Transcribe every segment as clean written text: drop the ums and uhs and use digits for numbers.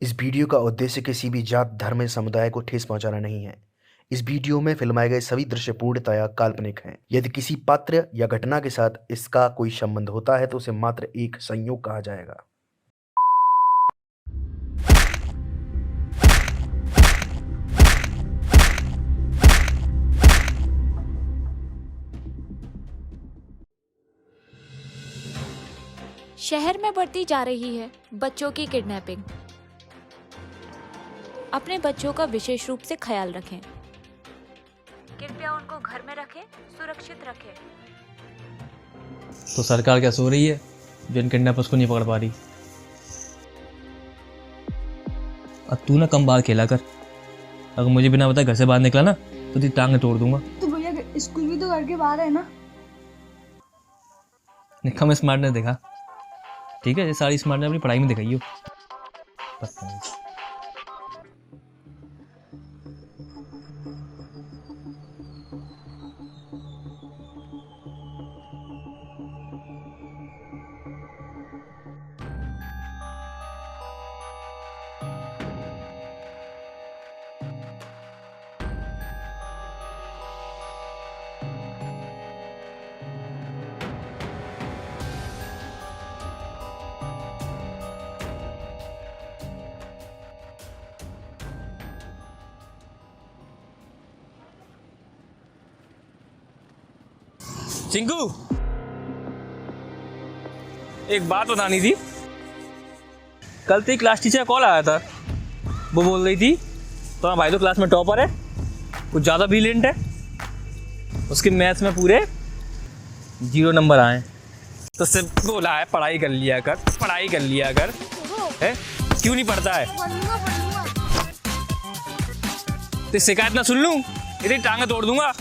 इस वीडियो का उद्देश्य किसी भी जात, धर्म या समुदाय को ठेस पहुंचाना नहीं है। इस वीडियो में फिल्माए गए सभी दृश्य पूर्णतया काल्पनिक हैं। यदि किसी पात्र या घटना के साथ इसका कोई संबंध होता है तो उसे मात्र एक संयोग कहा जाएगा। शहर में बढ़ती जा रही है बच्चों की किडनैपिंग। अपने बच्चों का विशेष रूप से ख्याल रखें। कृपया उनको घर में रखें, सुरक्षित रखें। तो सरकार क्या सो रही है जो इन किडनैपर्स को नहीं पकड़ पा रही? अब तू ना कम बाहर खेला कर। अगर मुझे बिना बताए घर से बाहर निकला ना तो तेरी टांग तोड़ दूंगा। तो भैया स्कूल भी तो घर के बाहर है ना। निखा में स्मार्ट ने देखा, ठीक है? ये सारी स्मार्ट ने अपनी पढ़ाई में दिखाई हो। पता नहीं। चिंकू, एक बात बतानी थी। कल तेरी क्लास टीचर का कॉल आया था। वो बोल रही थी तो भाई तो क्लास में टॉपर है, कुछ ज़्यादा ब्रिलियंट है, उसके मैथ्स में पूरे 0 नंबर आए। तो सिर्फ बोला है पढ़ाई कर लिया कर, पढ़ाई कर लिया कर। है क्यों नहीं पढ़ता है? तो शिकायत ना सुन लूँ, इतनी टांगे तोड़ दूंगा।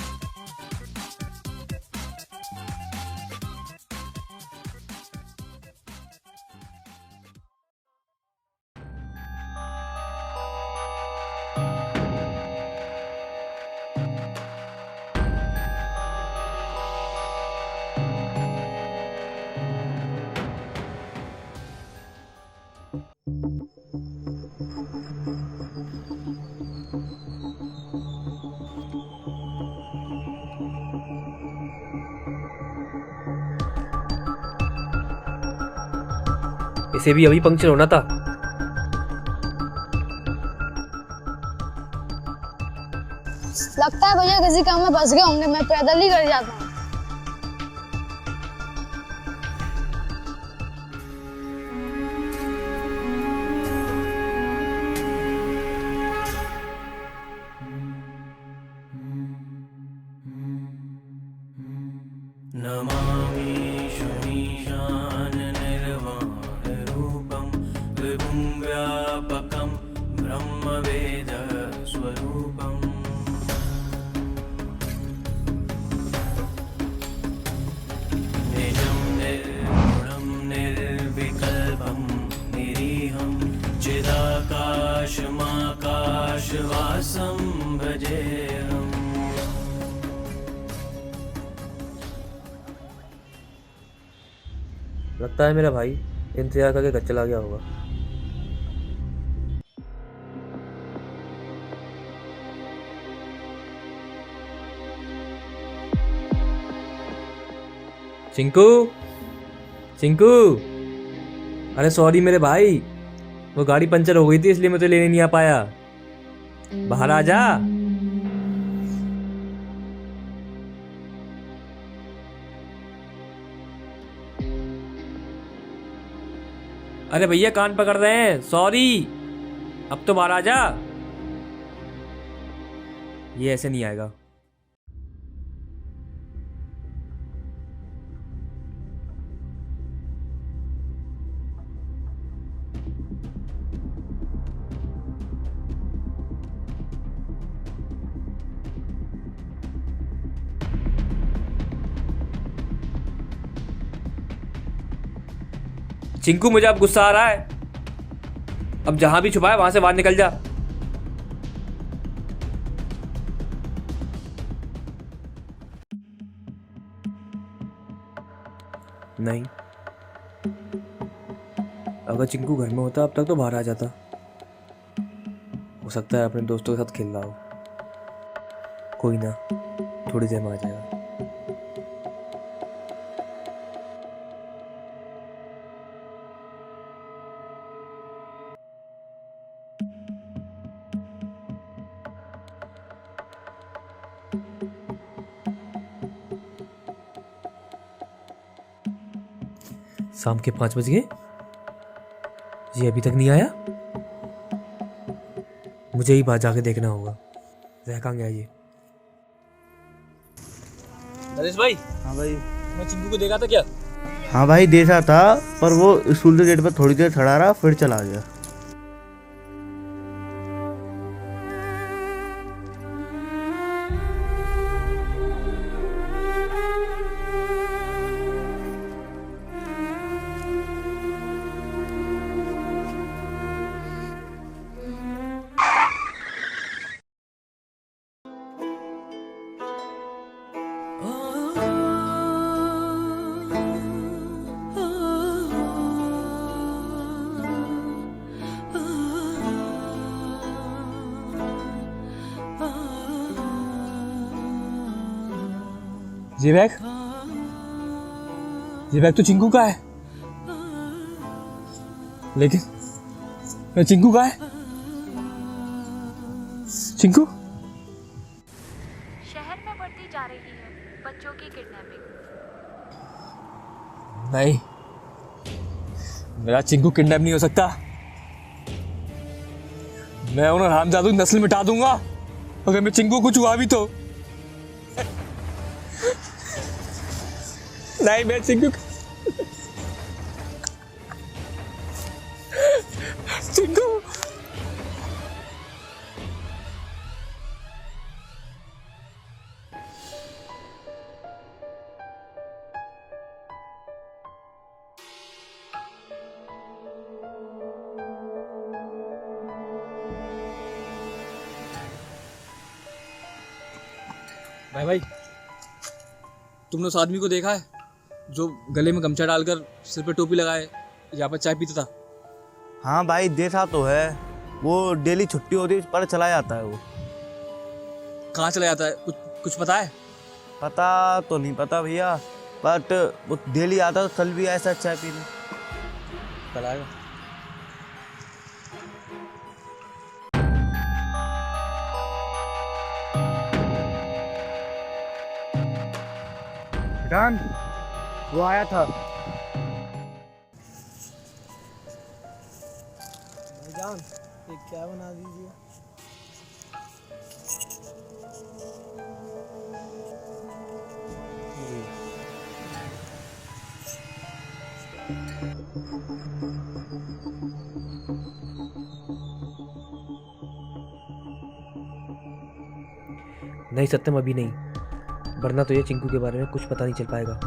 इसे भी अभी पंक्चर होना था। लगता है भैया किसी काम में फंस गए होंगे। मैं पैदल ही घर जाता हूँ। नमामि शमीशान निर्वाणरूपं विभुं व्यापकं ब्रह्मवेद स्वरूपम् निजं निर्गुणं निर्विकल्पं निरीहं चिदाकाशमाकाशवासं भजेऽहम्। लगता है मेरा भाई इंतजार करके घर चला गया होगा। चिंकू, चिंकू, अरे सॉरी मेरे भाई, वो गाड़ी पंचर हो गई थी इसलिए मैं तो लेने नहीं आ पाया। बाहर आ जा। अरे भैया कान पकड़ रहे हैं, सॉरी। अब तो बाहर आ जा। ये ऐसे नहीं आएगा। चिंकू, मुझे अब गुस्सा आ रहा है। अब जहां भी छुपा है वहां से बाहर निकल जा। नहीं, अगर चिंकू घर में होता अब तक तो बाहर आ जाता। हो सकता है अपने दोस्तों के साथ खेल रहा हो। कोई ना, थोड़ी देर में आ जाएगा। शाम के 5 बज गए, ये अभी तक नहीं आया। मुझे ही बाहर जाके देखना होगा, रह कहाँ गया ये। नरेश भाई, हाँ भाई। मैं चिंकू को देखा था क्या? हाँ भाई देखा था, पर वो स्कूल के गेट पर थोड़ी देर खड़ा रहा, फिर चला गया। ये बैग तो चिंकू का है, लेकिन मैं चिंकू का है। चिंकू शहर में बढ़ती जा रही है बच्चों की किडनैपिंग। नहीं, मेरा चिंकू किडनैप नहीं हो सकता। मैं उन्हें हरामजादों की नस्ल मिटा दूंगा अगर मैं चिंकू कुछ हुआ भी तो। नहीं, मैं चिंकू भाई, तुमने उस आदमी को देखा है जो गले में गमछा डालकर सिर पे टोपी लगाए यहाँ पर चाय पीता था? हाँ भाई देखा तो है, वो डेली छुट्टी होती है पर चला जाता है। वो कहाँ चला जाता है, कुछ पता है? पता तो नहीं पता भैया, बट वो डेली आता है। कल भी ऐसा चाय पीने। कल आएगा। डन, वो आया था। भाईजान, एक क्या बना दीजिए। नहीं सत्यम, अभी नहीं, वरना तो ये चिंकू के बारे में कुछ पता नहीं चल पाएगा।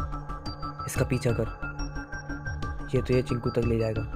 इसका पीछा कर, ये तो ये चिंकू तक ले जाएगा।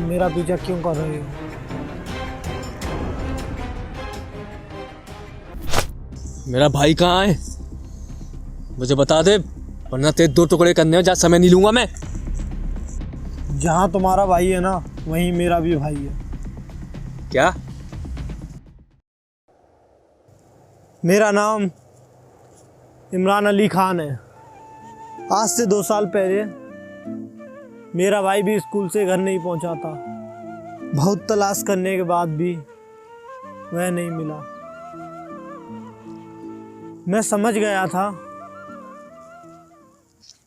मेरा पीछा क्यों कर रहे हो? मेरा भाई कहाँ है, मुझे बता दे, वरना तेरे 2 टुकड़े करने में ज़्यादा समय नहीं लूंगा मैं। जहाँ तुम्हारा भाई है ना, वहीं मेरा भी भाई है। क्या? मेरा नाम इमरान अली खान है। आज से 2 साल पहले मेरा भाई भी स्कूल से घर नहीं पहुंचा था। बहुत तलाश करने के बाद भी वह नहीं मिला। मैं समझ गया था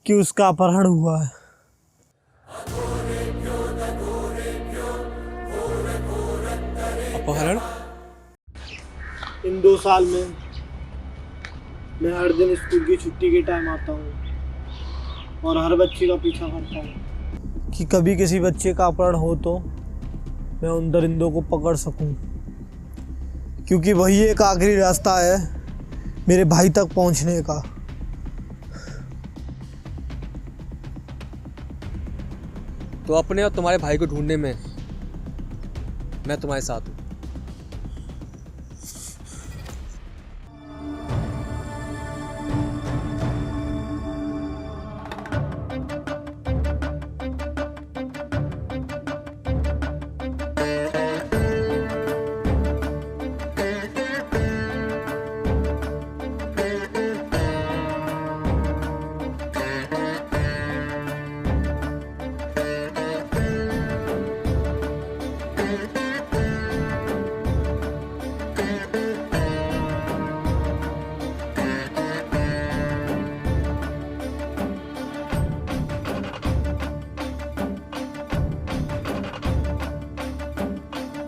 कि उसका अपहरण हुआ है। अपहरण? इन 2 साल में मैं हर दिन स्कूल की छुट्टी के टाइम आता हूँ और हर बच्चे का पीछा करता हूँ कि कभी किसी बच्चे का अपहरण हो तो मैं उन दरिंदों को पकड़ सकूं, क्योंकि वही एक आखिरी रास्ता है मेरे भाई तक पहुंचने का। तो अपने और तुम्हारे भाई को ढूंढने में मैं तुम्हारे साथ हूँ।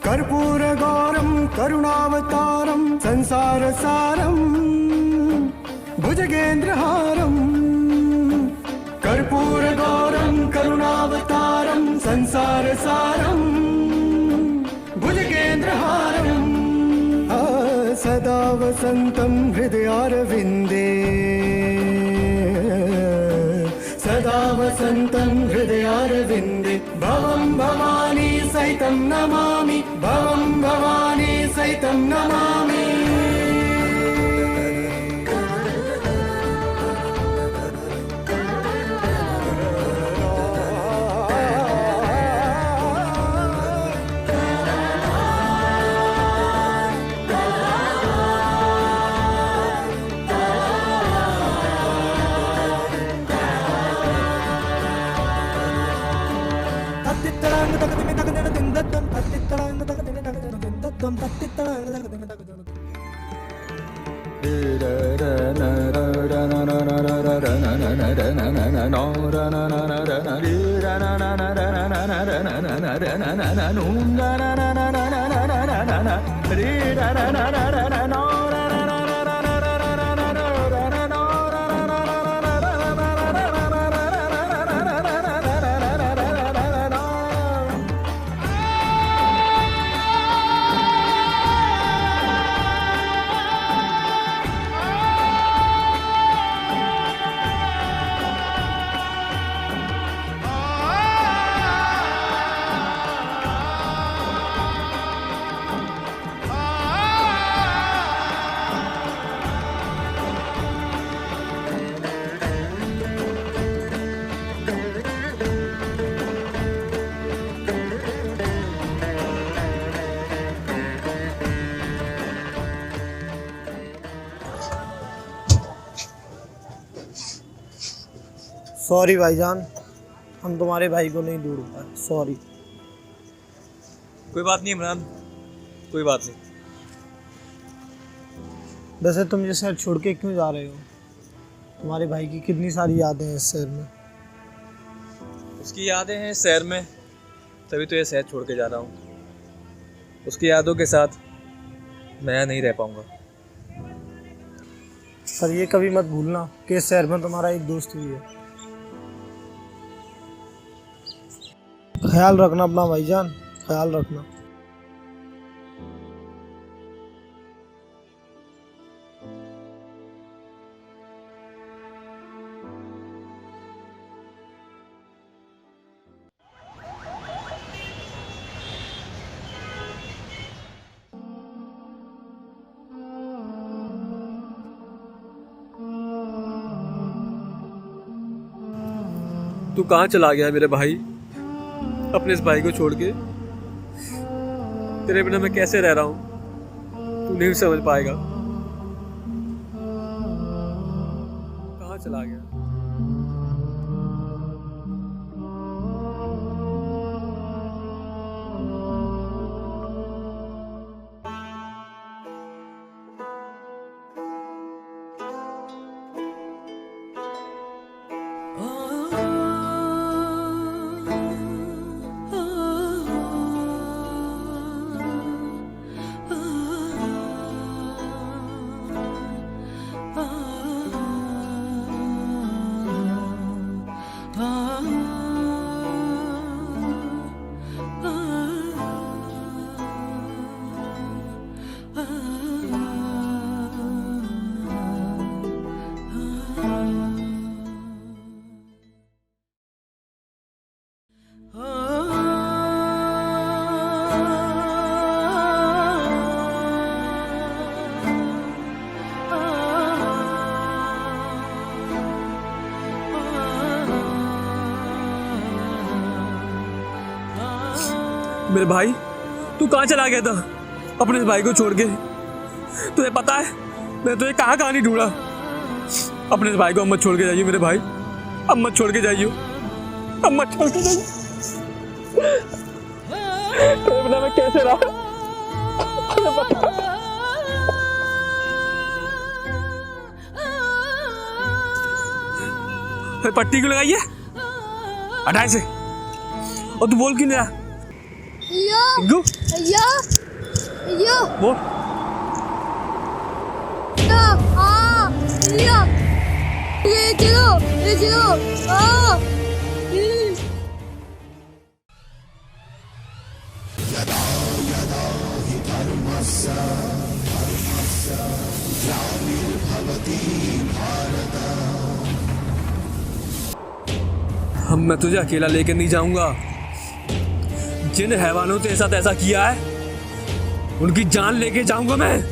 कर्पूरगौरं करुणावतारं संसारसारं भुजगेन्द्रहारं। कर्पूरगौरं करुणावतारं संसारसारं भुजगेन्द्रहारं। सदा वसन्तं हृदयारविन्दे, सदा वसन्तं हृदयारविन्दे। भवं भवानी सहितं नमामि, भवं भवानी सहितं नमामि। सॉरी भाईजान, हम तुम्हारे भाई को नहीं ढूंढ पाए, सॉरी। कोई बात नहीं इमरान, कोई बात नहीं। वैसे तुम ये शहर छोड़ के क्यों जा रहे हो? तुम्हारे भाई की कितनी सारी यादें हैं इस शहर में। उसकी यादें हैं शहर में, तभी तो ये शहर छोड़ के जा रहा हूँ। उसकी यादों के साथ मैं नहीं रह पाऊँगा। पर ये कभी मत भूलना कि इस शहर में तुम्हारा एक दोस्त भी है। ख्याल रखना अपना भाईजान, ख्याल रखना। तू कहाँ चला गया मेरे भाई, अपने इस भाई को छोड़ के? तेरे बिना मैं कैसे रह रहा हूँ, तू नहीं समझ पाएगा। कहाँ चला गया? मेरे भाई, तू कहाँ चला गया था अपने इस भाई को छोड़ के? तुझे पता है मैं तुझे कहाँ कहाँ नहीं ढूंढा। अपने इस भाई को मत छोड़ के जाइए मेरे भाई, अब मत छोड़ के जाइए, अब मत छोड़ के जाइए। तो बिना मैं कैसे रहा? पट्टी क्यों लगाई है? हटाए से। और तू बोल क्यों नहीं रहा? अय्यो अय्यो अय्यो बोल। ये चलो हम मैं तुझे अकेला लेकर नहीं जाऊंगा। जिन हैवानों ने ऐसा तैसा किया है उनकी जान लेके जाऊंगा मैं।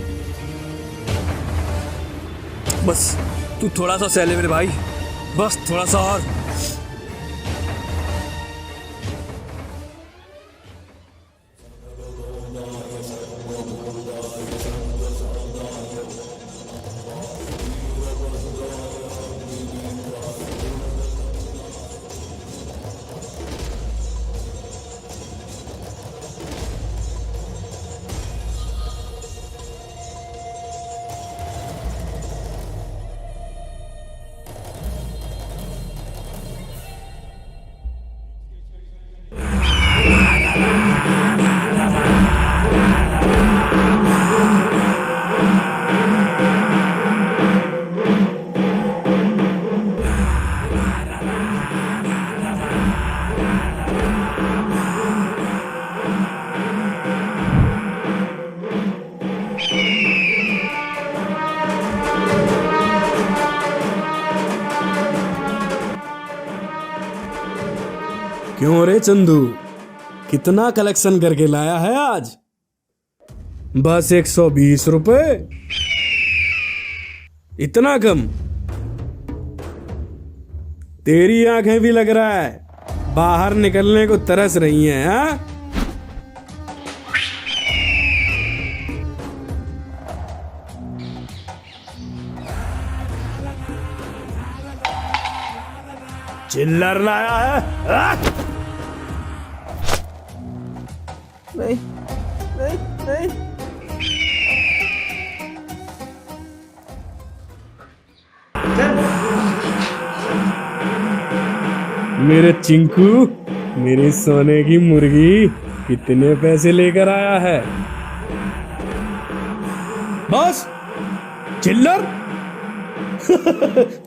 बस तू थोड़ा सा सह ले मेरे भाई, बस थोड़ा सा और। क्यों रे चंदू, कितना कलेक्शन करके लाया है आज? बस 120 रुपए? इतना कम? तेरी आंखें भी लग रहा है बाहर निकलने को तरस रही हैं, हाँ? चिल्लर लाया है? हाँ? नहीं नहीं नहीं। मेरे चिंकू, मेरी सोने की मुर्गी, कितने पैसे लेकर आया है? बस चिल्लर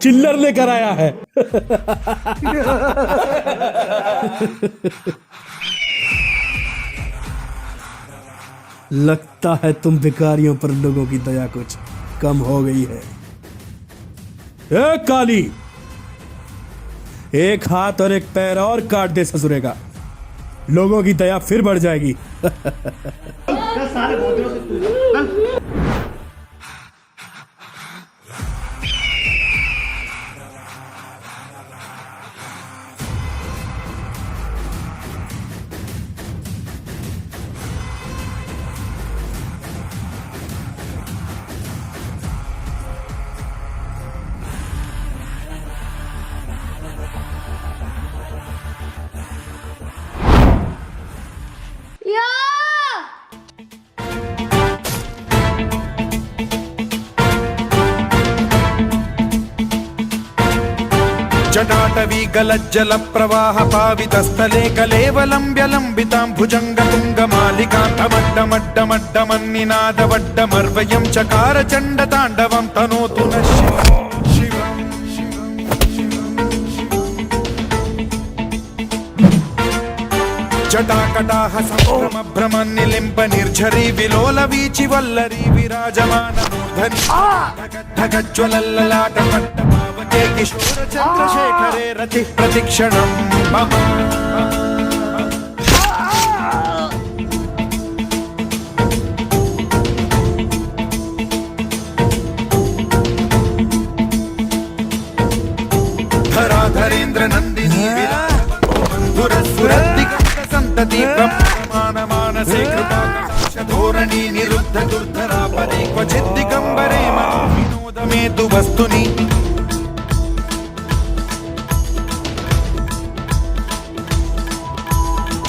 चिल्लर लेकर आया है। लगता है तुम भिखारियों पर लोगों की दया कुछ कम हो गई है। ए काली, एक हाथ और एक पैर और काट दे ससुरे का, लोगों की दया फिर बढ़ जाएगी। जटाटवी गलज्जल प्रवाह पावितस्थले कलेवलम्ब्य लम्बितां भुजङ्गतुङ्गमालिकान्तमड्डमड्डमड्डमन्निनादवड्डमर्वयं चकार चण्डताण्डवं तनोतु नः शिवम्। जटाकटाह सम्भ्रमभ्रमन्निलिम्ब निर्झरी विलोलवीचि वल्लरी विराजमान मूर्धनि धगज्ज्वलल्ललाटपट्टपावक के किशोर चंद्रशेखरे रति प्रतिक्षणं मम धराधरेन्द्र नंदिनी बंधुरस्फुरद्दिगंत संतति ब्रह्ममान मानसे कृपाकटाक्ष धोरणी निरुद्ध दुर्धरा पदे क्वचित् दिगंबरे मनो विनोद मे तु वस्तुनि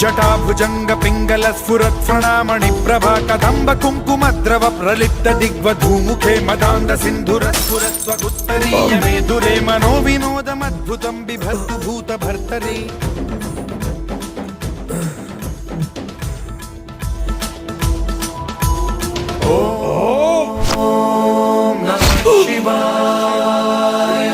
जटाभुजंग पिंगल स्फुरत् प्रणामणि प्रभा कदंब कुंकुमद्रव प्रलिप्त दिग्वधूमुखे मदान्ध सिंधुर स्फुरत् स्वगुत्तरीय मे दुरे मनो विनोदमद्भुतं बिभर्तु भूत भर्तरि ओम नमः शिवाय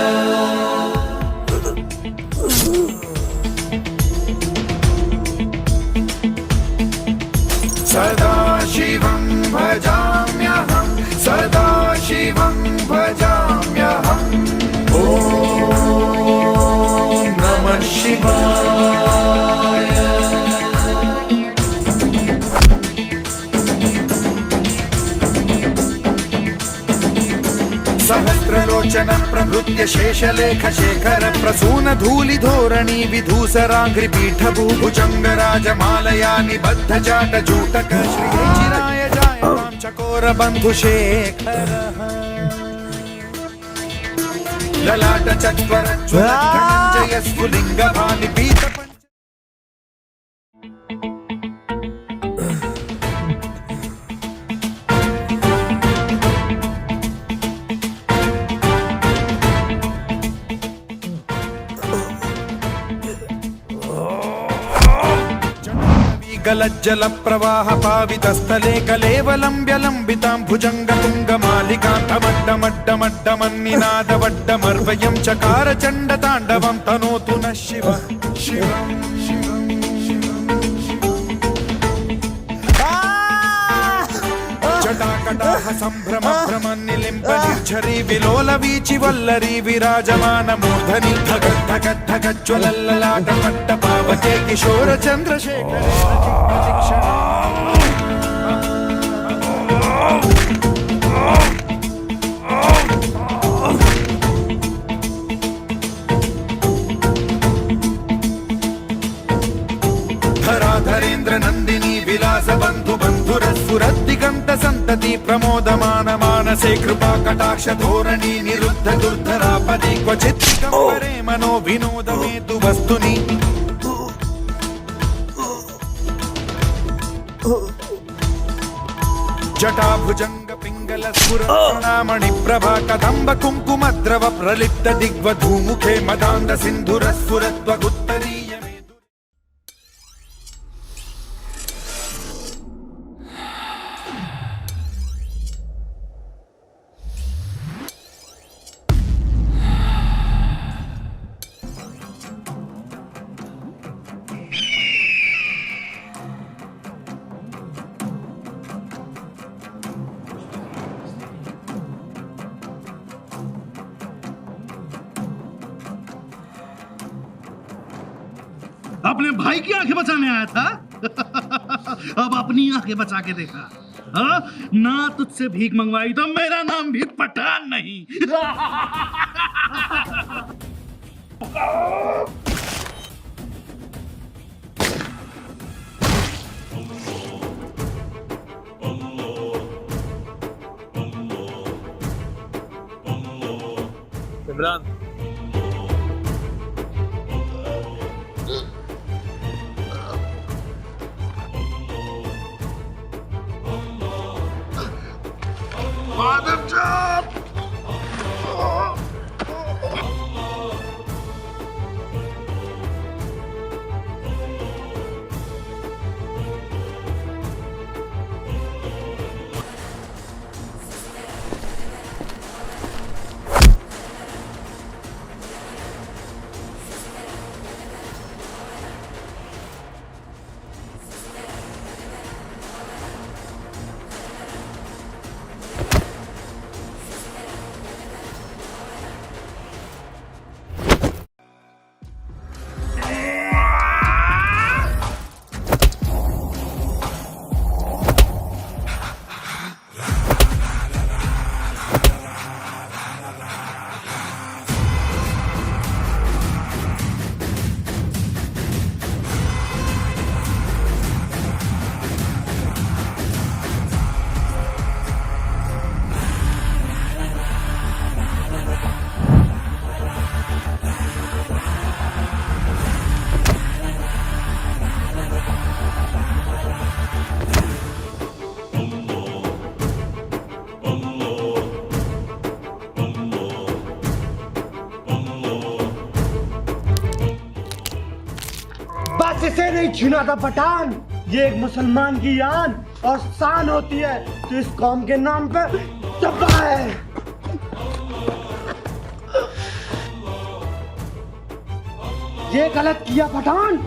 सदा शिवं भजाम्यहं सदा शिवं भजाम्यहम् ॐ नमः शिवाय सहस्रलोचन प्रभृत्य शेषलेख शेखर प्रसून धूलि धोरणी विधूसराङ्घ्रि पीठ भूभुजंग राजमालया निबद्ध जाट जूटक श्रिये चिराय जाय मां चकोर बंधु शेखर ललाट चत्वर धनंजय स्फुलिंग भानि पीत गलज्जल प्रवाह पावितस्थले कलेवलंब्य लंबितां भुजंग तुंग मालिकान्तमड्डमड्डमड्डमन्निनाद वड्डमर्वयं चकार चंड तांडवं तनोतु नः शिवः शिवं शिवं जटाकटाह संभ्रम भ्रमन्निलिम्ब निर्झरी विलोल वीचि वल्लरी विराजमान मूर्धनि धगत् धगत् धगत् ज्वलल्ललाट पट्ट पावके किशोर चंद्रशेखरे प्रतिक्षणम् धराधरेन्द्र नंदिनी विलास बंधु बंधुरस्फुरद्दिगंत संतति प्रमोदमान मानसे कृपा कटाक्ष धोरणी निरुद्ध दुर्धरा पदे क्वचित् दिगंबरे मनो विनोद मे तु वस्तुनि जटाभुजंग पिंगल स्फुरत् प्रणामणि प्रभा कदंब कुंकुमद्रव प्रलिप्त दिग्वधूमुखे मदान्ध सिंधुर स्फुरत् त्वगुत्तरीय अपने भाई की आंखें बचाने आया था अब अपनी आंखें बचा के देखा। हाँ? ना तुझसे भीख मंगवाई तो मेरा नाम भी पठान नहीं। इमरान किसे नहीं छीना था पठान। ये एक मुसलमान की आन और शान होती है, तो इस कौम के नाम पे दबा है। ये गलत किया पठान।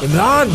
इमरान